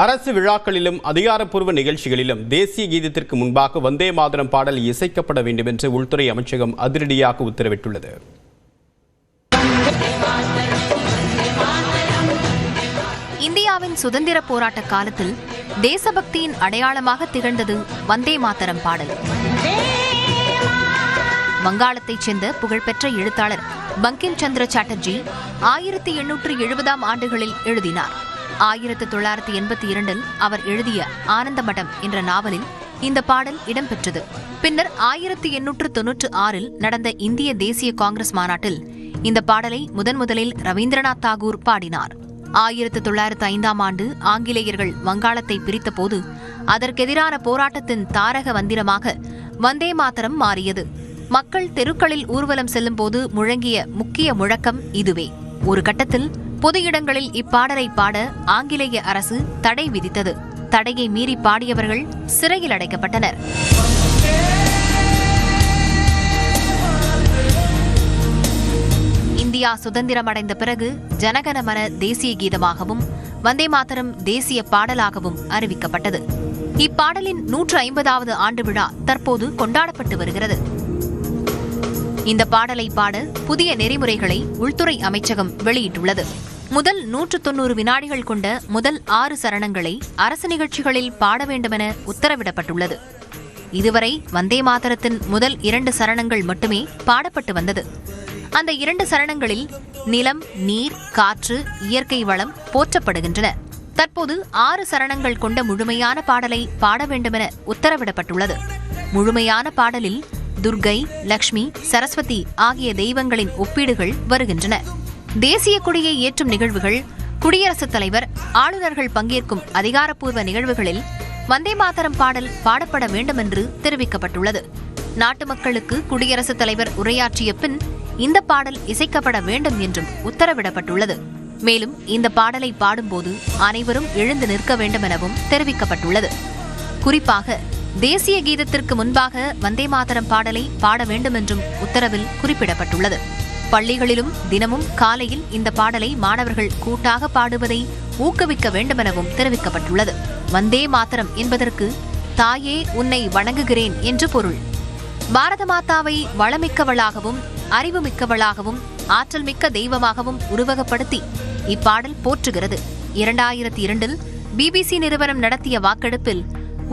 அரசு விழாக்களிலும் அதிகாரப்பூர்வ நிகழ்ச்சிகளிலும் தேசிய கீதத்திற்கு முன்பாக வந்தே மாதரம் பாடல் இசைக்கப்பட வேண்டும் என்று உள்துறை அமைச்சகம் அதிரடியாக உத்தரவிட்டுள்ளது. இந்தியாவின் சுதந்திர போராட்ட காலத்தில் தேசபக்தியின் அடையாளமாக திகழ்ந்தது வந்தே மாதரம் பாடல். வங்காளத்தைச் சேர்ந்த புகழ்பெற்ற எழுத்தாளர் பங்கிம் சந்திர சாட்டர்ஜி 1870 ஆண்டுகளில் எழுதினார். 1982 அவர் எழுதிய ஆனந்தமடம் என்ற நாவலில் இந்த பாடல் இடம்பெற்றது. பின்னர் 1896 நடந்த இந்திய தேசிய காங்கிரஸ் மாநாட்டில் இந்த பாடலை முதலில் ரவீந்திரநாத் தாகூர் பாடினார். 1905 ஆண்டு ஆங்கிலேயர்கள் வங்காளத்தை பிரித்தபோது அதற்கெதிரான போராட்டத்தின் தாரக மந்திரமாக வந்தே மாதரம் மாறியது. மக்கள் தெருக்களில் ஊர்வலம் செல்லும் போது முழங்கிய முக்கிய முழக்கம் இதுவே. ஒரு கட்டத்தில் பொது இடங்களில் இப்பாடலை பாட ஆங்கிலேய அரசு தடை விதித்தது. தடையை மீறி பாடியவர்கள் சிறையில் அடைக்கப்பட்டனர். இந்தியா சுதந்திரமடைந்த பிறகு ஜனகணமன தேசிய கீதமாகவும் வந்தே மாதரம் தேசிய பாடலாகவும் அறிவிக்கப்பட்டது. இப்பாடலின் 150வது ஆண்டு விழா தற்போது கொண்டாடப்பட்டு வருகிறது. இந்த பாடலை பாட புதிய நெறிமுறைகளை உள்துறை அமைச்சகம் வெளியிட்டுள்ளது. முதல் 190 வினாடிகள் கொண்ட முதல் 6 சரணங்களை அரசு நிகழ்ச்சிகளில் பாட வேண்டுமென உத்தரவிடப்பட்டுள்ளது. இதுவரை வந்தே மாதரத்தின் முதல் 2 சரணங்கள் மட்டுமே பாடப்பட்டு வந்தது. அந்த 2 சரணங்களில் நிலம், நீர், காற்று, இயற்கை வளம் போற்றப்படுகின்றன. தற்போது 6 சரணங்கள் கொண்ட முழுமையான பாடலை பாட வேண்டுமென உத்தரவிடப்பட்டுள்ளது. முழுமையான பாடலில் துர்கை, லக்ஷ்மி, சரஸ்வதி ஆகிய தெய்வங்களின் ஒப்பீடுகள் வருகின்றன. தேசிய கொடியை ஏற்றும் நிகழ்வுகள், குடியரசுத் தலைவர், ஆளுநர்கள் பங்கேற்கும் அதிகாரப்பூர்வ நிகழ்வுகளில் வந்தே மாதரம் பாடல் பாடப்பட வேண்டும் என்று தெரிவிக்கப்பட்டுள்ளது. நாட்டு மக்களுக்கு குடியரசுத் தலைவர் உரையாற்றிய பின் இந்த பாடல் இசைக்கப்பட வேண்டும் என்றும் உத்தரவிடப்பட்டுள்ளது. மேலும் இந்த பாடலை பாடும்போது அனைவரும் எழுந்து நிற்க வேண்டும் எனவும் தெரிவிக்கப்பட்டுள்ளது. குறிப்பாக தேசிய கீதத்திற்கு முன்பாக வந்தே மாதரம் பாடலை பாட வேண்டும் என்றும் உத்தரவில் குறிப்பிடப்பட்டுள்ளது. பள்ளிகளிலும் தினமும் காலையில் இந்த பாடலை மாணவர்கள் கூட்டாக பாடுவதை ஊக்குவிக்க வேண்டுமெனவும் தெரிவிக்கப்பட்டுள்ளது. வந்தே மாதரம் என்பதற்கு தாயே உன்னை வணங்குகிறேன் என்று பொருள். பாரத மாதாவை வளமிக்கவளாகவும் அறிவுமிக்கவளாகவும் ஆற்றல் மிக்க தெய்வமாகவும் உருவகப்படுத்தி இப்பாடல் போற்றுகிறது. 2002 BBC நிறுவனம் நடத்திய வாக்கெடுப்பில்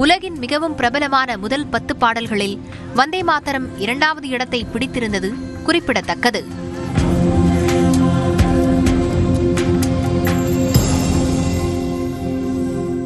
உலகின் மிகவும் பிரபலமான முதல் 10 பாடல்களில் வந்தே மாதரம் 2வது இடத்தை பிடித்திருந்தது குறிப்பிடத்தக்கது.